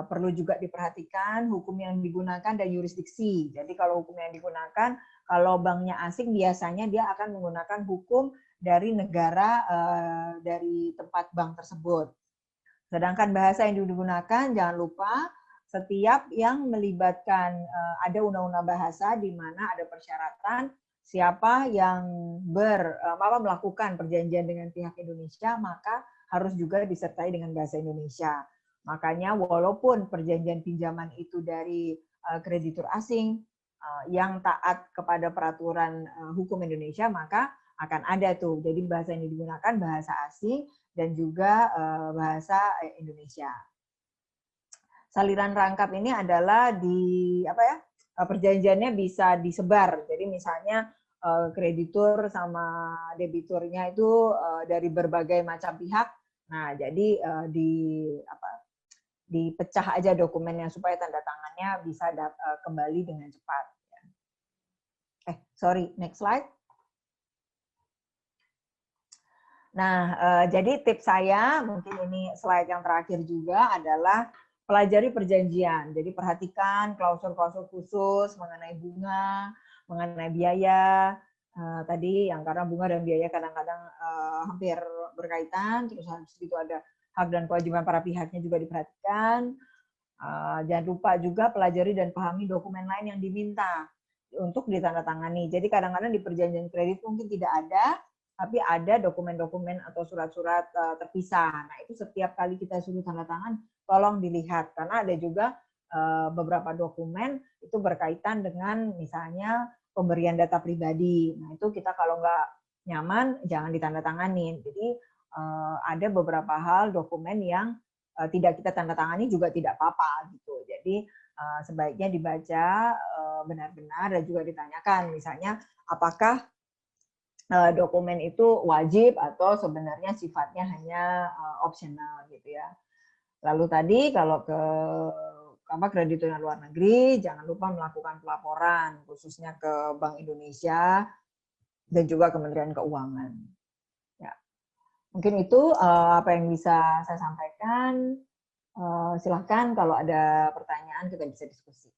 perlu juga diperhatikan hukum yang digunakan dan yurisdiksi. Jadi kalau hukum yang digunakan, kalau banknya asing biasanya dia akan menggunakan hukum dari negara dari tempat bank tersebut. Sedangkan bahasa yang digunakan jangan lupa setiap yang melibatkan ada undang-undang bahasa di mana ada persyaratan siapa yang melakukan perjanjian dengan pihak Indonesia maka harus juga disertai dengan bahasa Indonesia. Makanya walaupun perjanjian pinjaman itu dari kreditur asing yang taat kepada peraturan hukum Indonesia maka akan ada tuh. Jadi bahasa yang digunakan bahasa asing dan juga bahasa Indonesia. Saliran rangkap ini adalah perjanjiannya bisa disebar. Jadi misalnya kreditur sama debiturnya itu dari berbagai macam pihak. Nah, jadi dipecah aja dokumennya supaya tanda tangannya bisa kembali dengan cepat. Next slide. Nah, jadi tips saya, mungkin ini slide yang terakhir juga adalah pelajari perjanjian. Jadi perhatikan klausul-klausul khusus mengenai bunga, mengenai biaya. Tadi yang karena bunga dan biaya kadang-kadang hampir berkaitan, terus habis itu ada hak dan kewajiban para pihaknya juga diperhatikan. Jangan lupa juga pelajari dan pahami dokumen lain yang diminta untuk ditandatangani. Jadi kadang-kadang di perjanjian kredit mungkin tidak ada, tapi ada dokumen-dokumen atau surat-surat terpisah. Nah, itu setiap kali kita suruh tanda tangan, tolong dilihat. Karena ada juga beberapa dokumen itu berkaitan dengan misalnya pemberian data pribadi. Nah, itu kita kalau nggak nyaman, jangan ditandatanganin. Jadi, ada beberapa hal dokumen yang tidak kita tanda tangani juga tidak apa-apa gitu. Jadi, sebaiknya dibaca benar-benar dan juga ditanyakan. Misalnya, apakah dokumen itu wajib atau sebenarnya sifatnya hanya opsional gitu ya. Lalu tadi kalau ke kreditur yang luar negeri, jangan lupa melakukan pelaporan khususnya ke Bank Indonesia dan juga Kementerian Keuangan. Ya. Mungkin itu apa yang bisa saya sampaikan. Silahkan kalau ada pertanyaan kita bisa diskusi.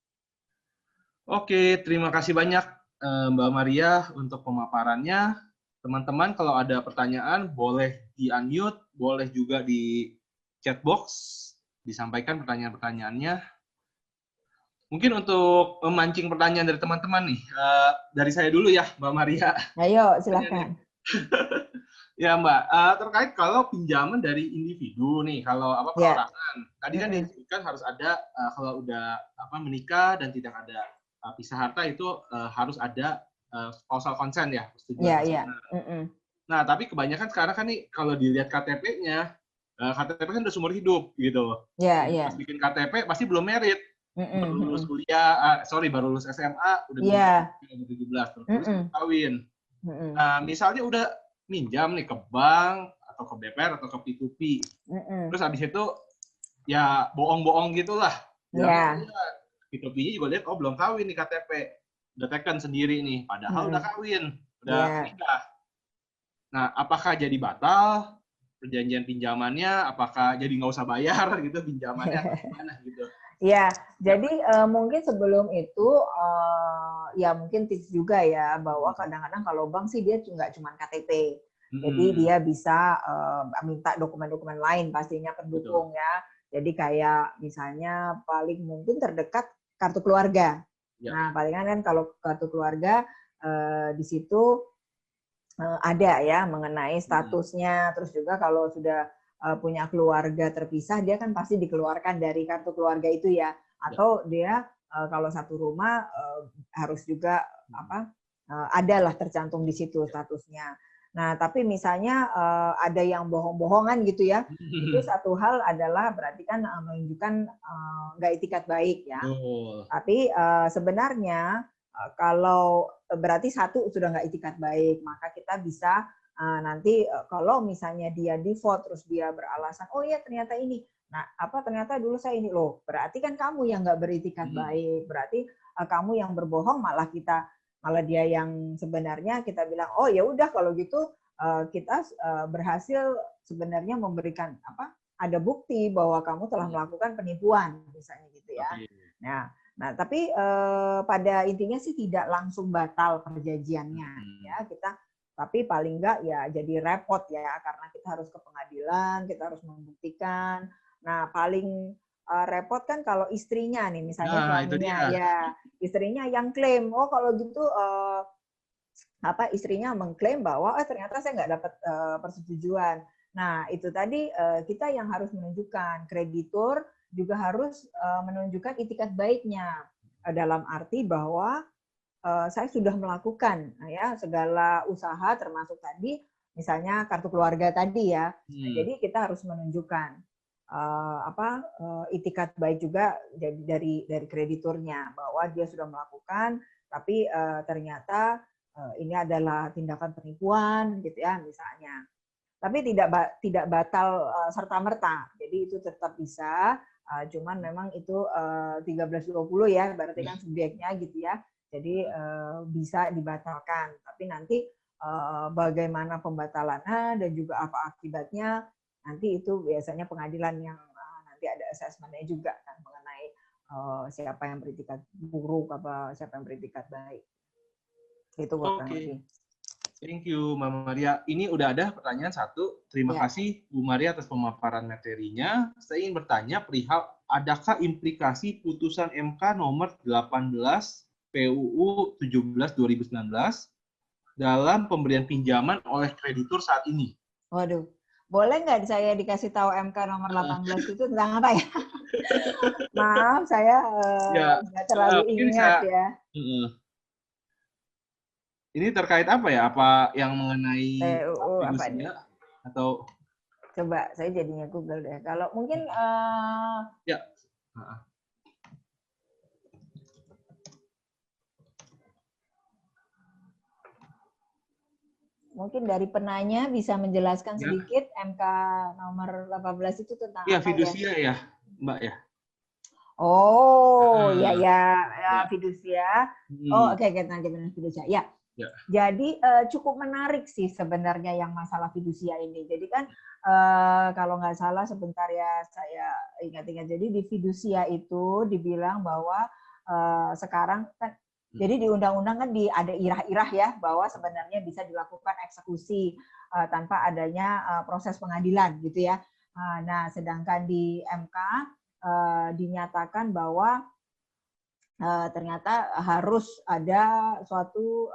Oke, terima kasih banyak Mbak Maria untuk pemaparannya. Teman-teman kalau ada pertanyaan boleh di-unmute, boleh juga di chat box disampaikan pertanyaan-pertanyaannya. Mungkin untuk memancing pertanyaan dari teman-teman nih, dari saya dulu ya Mbak Maria. Ayo, silahkan. Ya Mbak, terkait kalau pinjaman dari individu nih, kalau perorangan, tadi kan disebutkan harus ada kalau udah menikah dan tidak ada pisah harta itu harus ada spousal consent ya, persetujuan. Nah, tapi kebanyakan sekarang kan nih kalau dilihat KTP-nya, KTP kan udah seumur hidup gitu. Pas bikin KTP pasti belum merit, baru lulus kuliah, baru lulus SMA, udah 17, terus kawin. Nah, misalnya udah minjam nih ke bank atau ke BPR atau ke P2P, terus habis itu ya bohong-bohong gitulah. P2P-nya juga lihat, belum kawin nih KTP, udah teken sendiri nih, padahal udah kawin, udah nikah. Nah, apakah jadi batal perjanjian pinjamannya? Apakah jadi nggak usah bayar gitu pinjamannya? Gimana gitu? Ya, jadi mungkin sebelum itu ya mungkin tips juga ya bahwa kadang-kadang kalau bank sih dia nggak cuma KTP, jadi dia bisa minta dokumen-dokumen lain pastinya pendukung. Betul. Ya. Jadi kayak misalnya paling mungkin terdekat kartu keluarga. Ya. Nah, palingan kan kalau kartu keluarga di situ ada ya mengenai statusnya, terus juga kalau sudah punya keluarga terpisah, dia kan pasti dikeluarkan dari kartu keluarga itu ya. Atau dia kalau satu rumah harus juga adalah tercantum di situ statusnya. Nah, tapi misalnya ada yang bohong-bohongan gitu ya, itu satu hal adalah berarti kan menunjukkan nggak itikat baik ya. Tapi sebenarnya kalau berarti satu sudah nggak itikat baik, maka kita bisa nanti kalau misalnya dia default terus dia beralasan, oh ya ternyata ini, nah ternyata dulu saya ini loh, berarti kan kamu yang nggak beritikat baik, berarti kamu yang berbohong, malah dia yang sebenarnya kita bilang, oh ya udah kalau gitu kita berhasil sebenarnya memberikan ada bukti bahwa kamu telah melakukan penipuan, misalnya gitu ya. Oke. Nah, tapi pada intinya sih tidak langsung batal perjanjiannya, ya kita. Tapi paling enggak ya jadi repot ya, karena kita harus ke pengadilan, kita harus membuktikan. Nah, paling repot kan kalau istrinya nih, misalnya suaminya, ya istrinya yang klaim, oh kalau gitu istrinya mengklaim bahwa ternyata saya nggak dapat persetujuan. Nah, itu tadi kita yang harus menunjukkan, kreditur juga harus menunjukkan itikat baiknya, dalam arti bahwa saya sudah melakukan ya segala usaha, termasuk tadi misalnya kartu keluarga tadi ya. Nah, jadi kita harus menunjukkan itikat baik juga dari krediturnya bahwa dia sudah melakukan, tapi ternyata ini adalah tindakan penipuan gitu ya misalnya. Tapi tidak batal serta-merta. Jadi itu tetap bisa, cuman memang itu 1320 ya, berarti kan subjeknya gitu ya. Jadi bisa dibatalkan. Tapi nanti bagaimana pembatalannya dan juga apa akibatnya, nanti itu biasanya pengadilan yang nanti ada asesmennya juga kan mengenai siapa yang beretikat buruk, siapa yang beretikat baik. Itu kurang lebih. Thank you, Mbak Maria. Ini udah ada pertanyaan satu. Terima kasih, Bu Maria, atas pemaparan materinya. Saya ingin bertanya perihal, adakah implikasi putusan MK nomor 18 PUU 17/2019 dalam pemberian pinjaman oleh kreditur saat ini? Waduh, boleh nggak saya dikasih tahu MK nomor 18 itu tentang apa ya? Maaf, saya nggak terlalu ingat ya. Ini terkait apa ya? Apa yang mengenai fidusia atau? Coba saya jadinya Google deh. Kalau mungkin ya. Mungkin dari penanya bisa menjelaskan sedikit MK nomor 18 itu tentang apa ya? Fidusia ya, Mbak ya. Oh, ya fidusia. Oh, oke, nanti benar fidusia. Ya. Jadi cukup menarik sih sebenarnya yang masalah fidusia ini. Jadi kan kalau nggak salah sebentar ya saya ingat-ingat. Jadi di fidusia itu dibilang bahwa sekarang kan, jadi di undang-undang kan ada irah-irah ya bahwa sebenarnya bisa dilakukan eksekusi tanpa adanya proses pengadilan gitu ya. Nah, sedangkan di MK dinyatakan bahwa ternyata harus ada suatu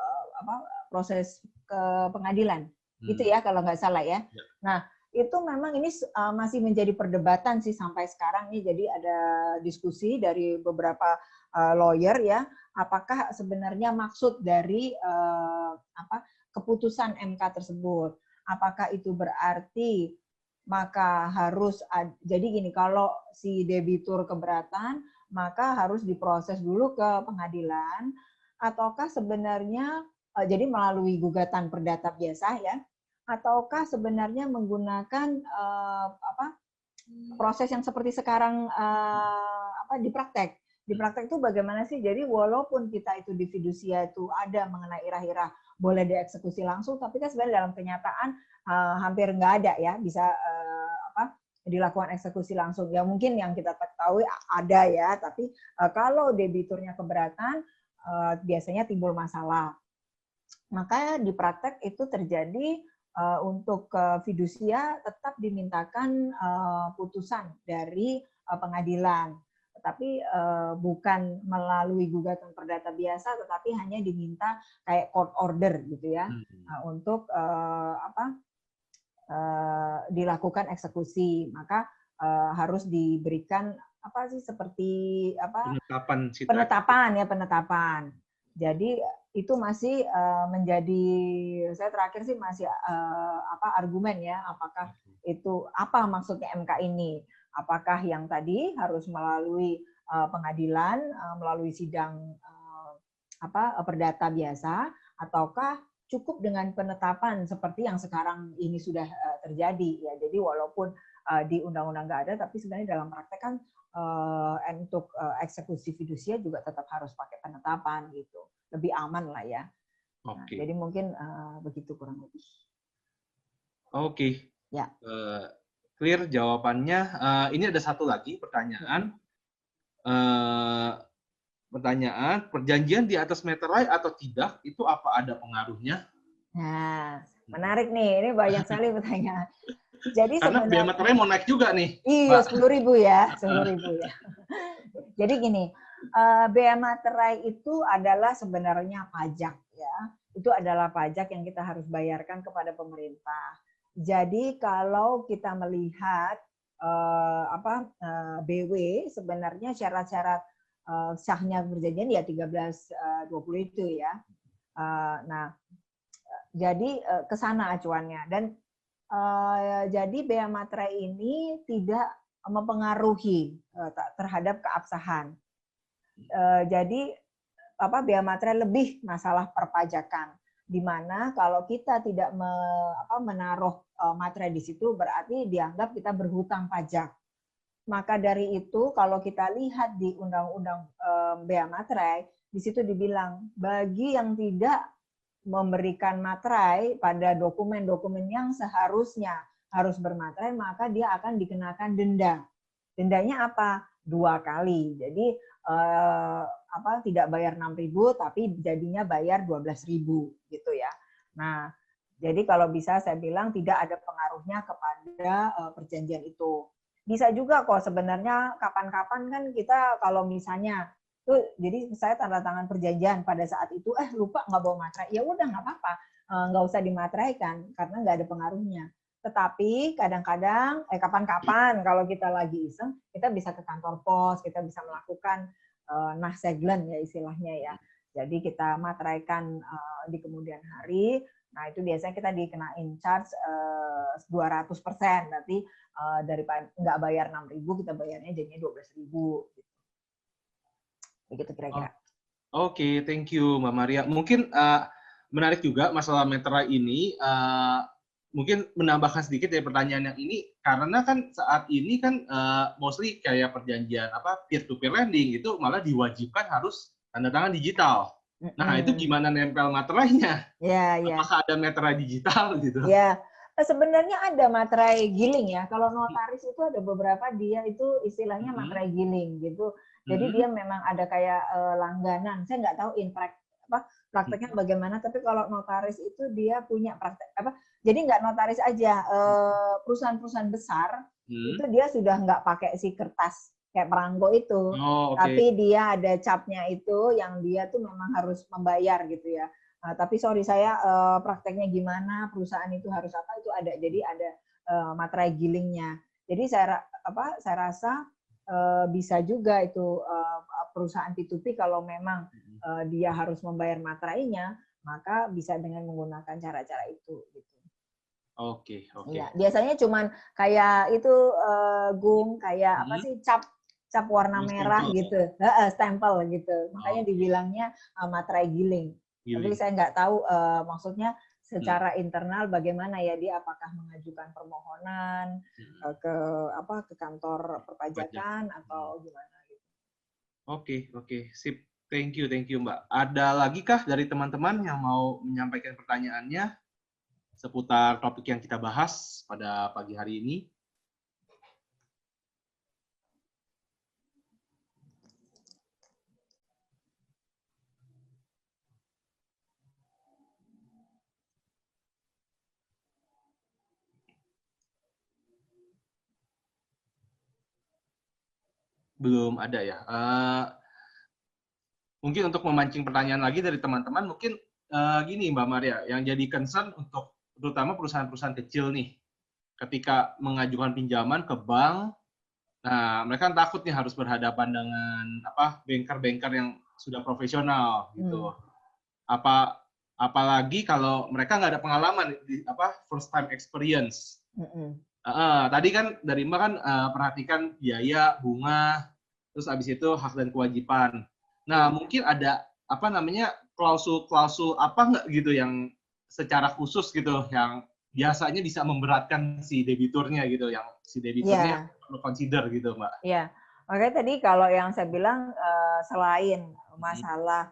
proses ke pengadilan, gitu ya kalau nggak salah ya. Nah, itu memang ini masih menjadi perdebatan sih sampai sekarang nih. Jadi ada diskusi dari beberapa lawyer ya, apakah sebenarnya maksud dari keputusan MK tersebut. Apakah itu berarti maka harus jadi gini, kalau si debitur keberatan maka harus diproses dulu ke pengadilan, ataukah sebenarnya jadi melalui gugatan perdata biasa ya, ataukah sebenarnya menggunakan proses yang seperti sekarang di praktek. Di praktek itu bagaimana sih? Jadi walaupun kita itu di fidusia itu ada mengenai irah-irah boleh dieksekusi langsung, tapi kan sebenarnya dalam kenyataan hampir nggak ada ya bisa dilakukan eksekusi langsung. Ya mungkin yang kita ketahui ada ya, tapi kalau debiturnya keberatan biasanya timbul masalah. Maka di praktek itu terjadi untuk fidusia tetap dimintakan putusan dari pengadilan, tetapi bukan melalui gugatan perdata biasa, tetapi hanya diminta kayak court order gitu ya, untuk dilakukan eksekusi. Maka harus diberikan seperti penetapan. Jadi itu masih menjadi, saya terakhir sih masih argumen ya, apakah itu apa maksudnya MK ini? Apakah yang tadi harus melalui pengadilan, melalui sidang perdata biasa, ataukah cukup dengan penetapan seperti yang sekarang ini sudah terjadi ya. Jadi walaupun di undang-undang nggak ada, tapi sebenarnya dalam praktek kan untuk eksekusi fidusia juga tetap harus pakai penetapan gitu, lebih aman lah ya. Nah, jadi mungkin begitu kurang lebih. Oke. Ya. clear jawabannya. Ini ada satu lagi pertanyaan. Perjanjian di atas materai atau tidak, itu apa ada pengaruhnya? Nah, menarik nih. Ini banyak sekali pertanyaan. Jadi Karena biaya sebenarnya materai mau naik juga nih, iya, Mbak. 10.000 ya, 10.000 ya. Jadi gini, bea materai itu adalah sebenarnya pajak ya. Itu adalah pajak yang kita harus bayarkan kepada pemerintah. Jadi kalau kita melihat BW sebenarnya syarat-syarat sahnya perjanjian ya 1320 itu ya. Nah, jadi ke sana acuannya dan jadi bea materai ini tidak mempengaruhi terhadap keabsahan. Jadi bea materai lebih masalah perpajakan, di mana kalau kita tidak menaruh materai di situ berarti dianggap kita berhutang pajak. Maka dari itu kalau kita lihat di Undang-Undang Bea Materai, di situ dibilang bagi yang tidak memberikan materai pada dokumen-dokumen yang seharusnya harus bermaterai, maka dia akan dikenakan denda. Dendanya apa? 2 kali. Jadi tidak bayar 6.000 tapi jadinya bayar 12.000 gitu ya. Nah, jadi kalau bisa saya bilang tidak ada pengaruhnya kepada perjanjian itu. Bisa juga kok sebenarnya kapan-kapan kan kita kalau misalnya tuh jadi saya tanda tangan perjanjian pada saat itu lupa nggak bawa materai, ya udah nggak apa-apa, nggak usah dimateraikan karena nggak ada pengaruhnya. Tetapi kadang-kadang kapan-kapan kalau kita lagi iseng kita bisa ke kantor pos, kita bisa melakukan nachseglen ya istilahnya ya. Jadi kita materaikan di kemudian hari. Nah itu biasanya kita dikenain charge 200%. Berarti daripada nggak bayar 6.000 kita bayarnya jadinya 12.000. Begitu kira-kira. Oke, thank you Mbak Maria. Mungkin menarik juga masalah materai ini. Mungkin menambahkan sedikit dari pertanyaan yang ini, karena kan saat ini kan mostly kayak perjanjian peer-to-peer lending itu malah diwajibkan harus tanda tangan digital. Nah itu gimana nempel materainya? Ya. Apakah ada materai digital gitu? Ya. Sebenarnya ada materai giling ya. Kalau notaris itu ada beberapa dia itu istilahnya materai giling gitu. Jadi dia memang ada kayak langganan. Saya nggak tahu prakteknya bagaimana. Tapi kalau notaris itu dia punya praktek Jadi nggak notaris aja. Perusahaan-perusahaan besar itu dia sudah nggak pakai si kertas kayak perangko itu. Tapi dia ada capnya itu yang dia tuh memang harus membayar gitu ya. Tapi sorry saya prakteknya gimana, perusahaan itu harus apa itu ada. Jadi ada materai gilingnya. Jadi saya rasa bisa juga itu perusahaan P2P kalau memang dia harus membayar materainya, maka bisa dengan menggunakan cara-cara itu. Gitu. Oke. Ya, biasanya cuman kayak itu kayak apa sih cap warna merah gitu, stempel gitu. Makanya dibilangnya materai giling. Tapi saya nggak tahu maksudnya secara internal bagaimana ya dia apakah mengajukan permohonan ke kantor perpajakan atau gimana gitu. Oke, sip. Thank you Mbak. Ada lagi kah dari teman-teman yang mau menyampaikan pertanyaannya seputar topik yang kita bahas pada pagi hari ini? Belum ada ya. Mungkin untuk memancing pertanyaan lagi dari teman-teman, mungkin gini Mbak Maria, yang jadi concern untuk terutama perusahaan-perusahaan kecil nih, ketika mengajukan pinjaman ke bank, nah mereka kan takut nih harus berhadapan dengan banker-banker yang sudah profesional gitu. Apalagi kalau mereka nggak ada pengalaman di first time experience. Tadi kan dari Mbak kan perhatikan biaya, bunga, terus abis itu hak dan kewajiban. Nah mungkin ada klausul apa nggak gitu yang secara khusus gitu yang biasanya bisa memberatkan si debiturnya gitu, yang si debiturnya perlu consider gitu Mbak. Iya, makanya tadi kalau yang saya bilang selain masalah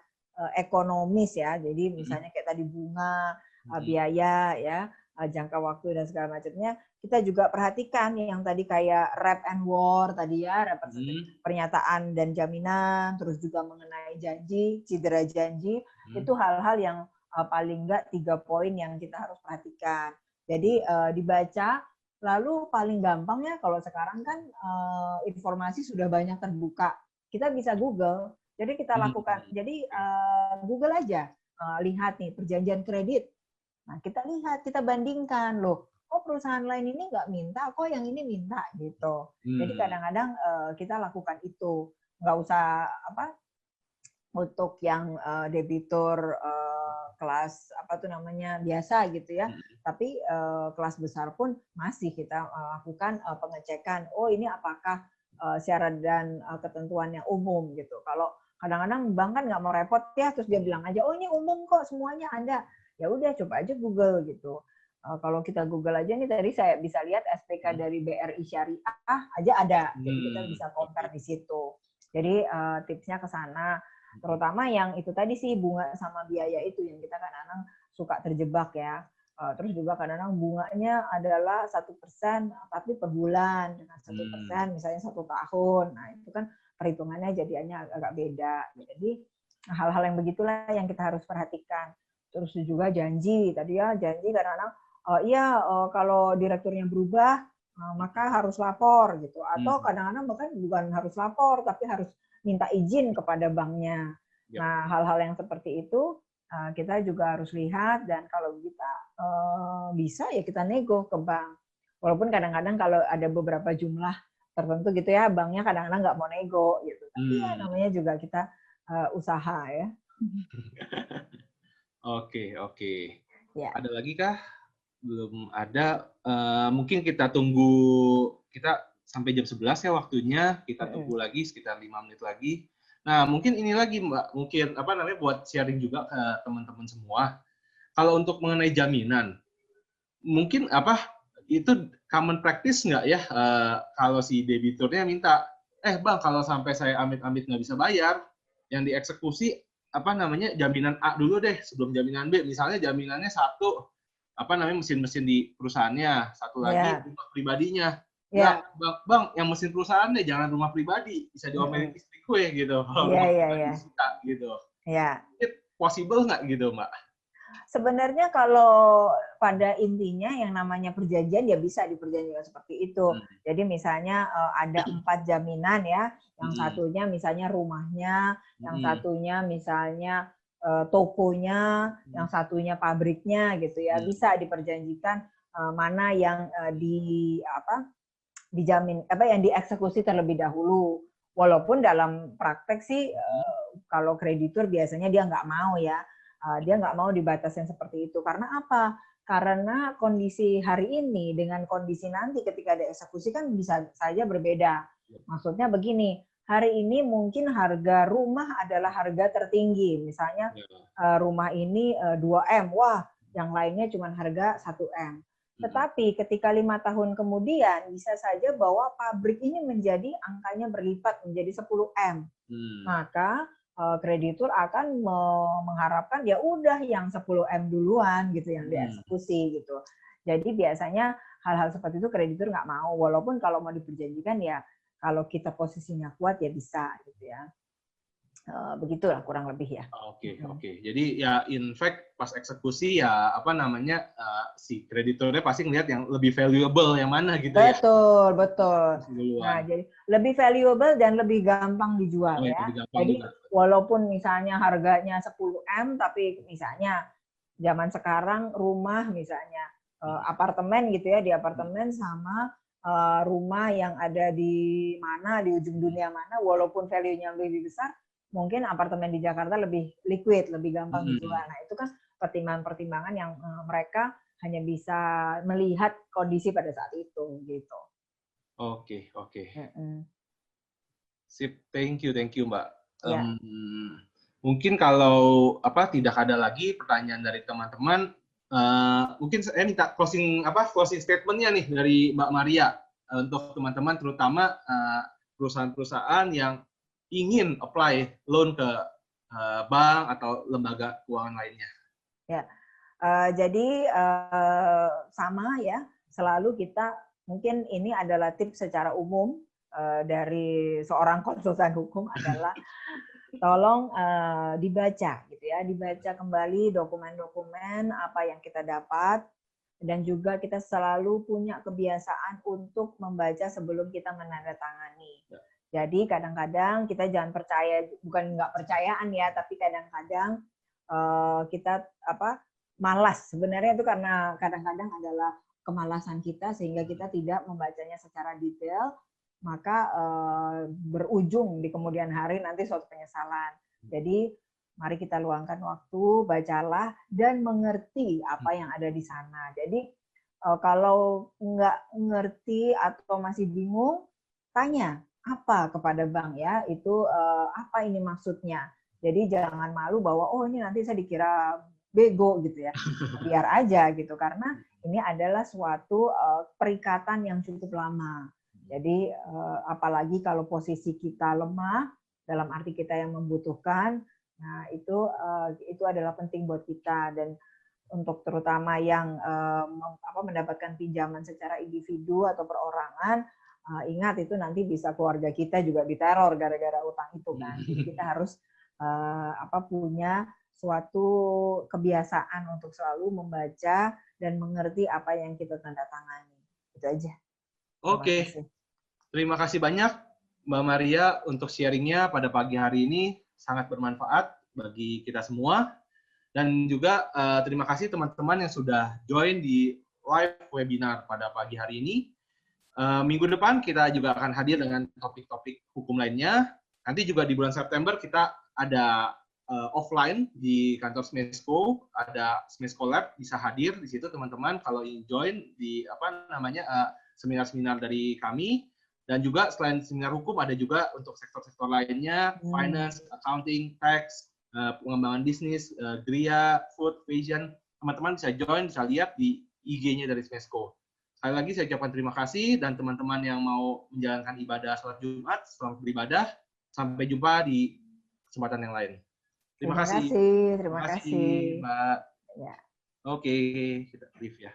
ekonomis ya, jadi misalnya kayak tadi bunga, biaya ya, jangka waktu dan segala macamnya, kita juga perhatikan yang tadi kayak rep and war tadi ya, pernyataan dan jaminan, terus juga mengenai janji, cedera janji, itu hal-hal yang paling enggak 3 poin yang kita harus perhatikan. Jadi dibaca, lalu paling gampang ya kalau sekarang kan informasi sudah banyak terbuka, kita bisa Google. Jadi kita lakukan, jadi Google aja, lihat nih perjanjian kredit. Nah kita lihat, kita bandingkan loh. Oh perusahaan lain ini nggak minta, kok yang ini minta gitu. Jadi kadang-kadang kita lakukan itu, nggak usah apa untuk yang debitur kelas apa tuh namanya biasa gitu ya. Tapi kelas besar pun masih kita lakukan pengecekan. Oh ini apakah syarat dan ketentuannya umum gitu. Kalau kadang-kadang bank kan nggak mau repot ya, terus dia bilang aja, oh ini umum kok semuanya ada. Ya udah coba aja Google gitu. Kalau kita Google aja nih tadi saya bisa lihat SPK dari BRI Syariah aja ada, jadi kita bisa compare di situ. Jadi tipsnya ke sana, terutama yang itu tadi sih bunga sama biaya itu yang kita kadang-kadang suka terjebak ya. Terus juga kadang-kadang bunganya adalah 1% tapi per bulan dengan 1% misalnya 1 tahun. Nah itu kan perhitungannya jadinya agak beda. Jadi hal-hal yang begitulah yang kita harus perhatikan. Terus juga janji tadi ya, janji kadang-kadang kalau direkturnya berubah maka harus lapor gitu, atau kadang-kadang bahkan bukan harus lapor tapi harus minta izin kepada banknya. Nah hal-hal yang seperti itu kita juga harus lihat, dan kalau kita bisa ya kita nego ke bank, walaupun kadang-kadang kalau ada beberapa jumlah tertentu gitu ya banknya kadang-kadang nggak mau nego gitu, tapi ya namanya juga kita usaha ya. Oke. Ya. Ada lagi kah? Belum ada. Mungkin kita tunggu, kita sampai jam 11 ya waktunya. Kita tunggu lagi sekitar 5 menit lagi. Nah, mungkin ini lagi Mbak, mungkin buat sharing juga ke teman-teman semua. Kalau untuk mengenai jaminan, mungkin itu common practice nggak ya, kalau si debiturnya minta, Bang, kalau sampai saya amit-amit nggak bisa bayar, yang dieksekusi jaminan A dulu deh sebelum jaminan B. Misalnya jaminannya satu mesin-mesin di perusahaannya, satu lagi rumah pribadinya. Nah, bang, yang mesin perusahaan deh, jangan rumah pribadi, bisa diomelin istri gue gitu. Kalau rumah pribadi suka gitu. It possible nggak gitu, Mbak? Sebenarnya kalau pada intinya yang namanya perjanjian ya bisa diperjanjikan seperti itu. Jadi misalnya ada 4 jaminan ya, yang satunya misalnya rumahnya, yang satunya misalnya tokonya, yang satunya pabriknya gitu ya, bisa diperjanjikan mana yang dijamin yang dieksekusi terlebih dahulu. Walaupun dalam praktek sih kalau kreditur biasanya dia nggak mau ya, dia nggak mau dibatasin seperti itu. Karena apa? Karena kondisi hari ini dengan kondisi nanti ketika ada eksekusi kan bisa saja berbeda. Maksudnya begini, hari ini mungkin harga rumah adalah harga tertinggi. Misalnya rumah ini 2M, wah yang lainnya cuma harga 1M. Tetapi ketika 5 tahun kemudian bisa saja bahwa pabrik ini menjadi angkanya berlipat menjadi 10M. Maka kreditur akan mengharapkan ya udah yang 10M duluan gitu yang dieksekusi gitu. Jadi biasanya hal-hal seperti itu kreditur nggak mau, walaupun kalau mau diperjanjikan ya kalau kita posisinya kuat ya bisa gitu ya. Begitulah kurang lebih ya. Oke. Jadi ya in fact pas eksekusi ya si krediturnya pasti ngelihat yang lebih valuable yang mana gitu ya. Betul. Nah, jadi lebih valuable dan lebih gampang dijual ya. Jadi walaupun misalnya harganya 10M tapi misalnya zaman sekarang rumah misalnya apartemen gitu ya, di apartemen sama rumah yang ada di mana, di ujung dunia mana, walaupun value-nya lebih besar, mungkin apartemen di Jakarta lebih liquid, lebih gampang dijual. Nah, itu kan pertimbangan-pertimbangan yang mereka hanya bisa melihat kondisi pada saat itu, gitu. Oke. Sip, thank you, Mbak. Mungkin kalau tidak ada lagi pertanyaan dari teman-teman, mungkin saya minta closing statement-nya nih dari Mbak Maria untuk teman-teman, terutama perusahaan-perusahaan yang ingin apply loan ke bank atau lembaga keuangan lainnya. Ya, Jadi sama ya, selalu kita mungkin ini adalah tips secara umum dari seorang konsultan hukum adalah tolong dibaca gitu ya, dibaca kembali dokumen-dokumen apa yang kita dapat, dan juga kita selalu punya kebiasaan untuk membaca sebelum kita menandatangani. Jadi kadang-kadang kita jangan percaya, bukan nggak percayaan ya, tapi kadang-kadang kita malas. Sebenarnya itu karena kadang-kadang adalah kemalasan kita sehingga kita tidak membacanya secara detail, maka berujung di kemudian hari nanti suatu penyesalan. Jadi mari kita luangkan waktu, bacalah, dan mengerti apa yang ada di sana. Jadi kalau nggak ngerti atau masih bingung, tanya apa kepada bank ya, itu apa ini maksudnya. Jadi jangan malu bahwa oh ini nanti saya dikira bego gitu ya. Biar aja gitu, karena ini adalah suatu perikatan yang cukup lama. Jadi apalagi kalau posisi kita lemah, dalam arti kita yang membutuhkan, nah itu adalah penting buat kita. Dan untuk terutama yang mendapatkan pinjaman secara individu atau perorangan, ingat itu nanti bisa keluarga kita juga diteror gara-gara utang itu kan. Jadi kita harus punya suatu kebiasaan untuk selalu membaca dan mengerti apa yang kita tanda tangani. Itu aja. Oke. Terima kasih banyak Mbak Maria untuk sharingnya pada pagi hari ini, sangat bermanfaat bagi kita semua. Dan juga terima kasih teman-teman yang sudah join di live webinar pada pagi hari ini. Minggu depan kita juga akan hadir dengan topik-topik hukum lainnya. Nanti juga di bulan September kita ada offline di kantor Smesco, ada Smesco Lab, bisa hadir di situ teman-teman kalau ingin join di seminar-seminar dari kami. Dan juga selain seminar hukum ada juga untuk sektor-sektor lainnya, finance, accounting, tax, pengembangan bisnis, Gria, food, fashion. Teman-teman bisa join, bisa lihat di IG-nya dari Smesco. Sekali lagi saya ucapkan terima kasih, dan teman-teman yang mau menjalankan ibadah sholat Jumat, selamat beribadah. Sampai jumpa di kesempatan yang lain. Terima kasih. Terima kasih, Mbak. Ya. Oke, kita brief ya.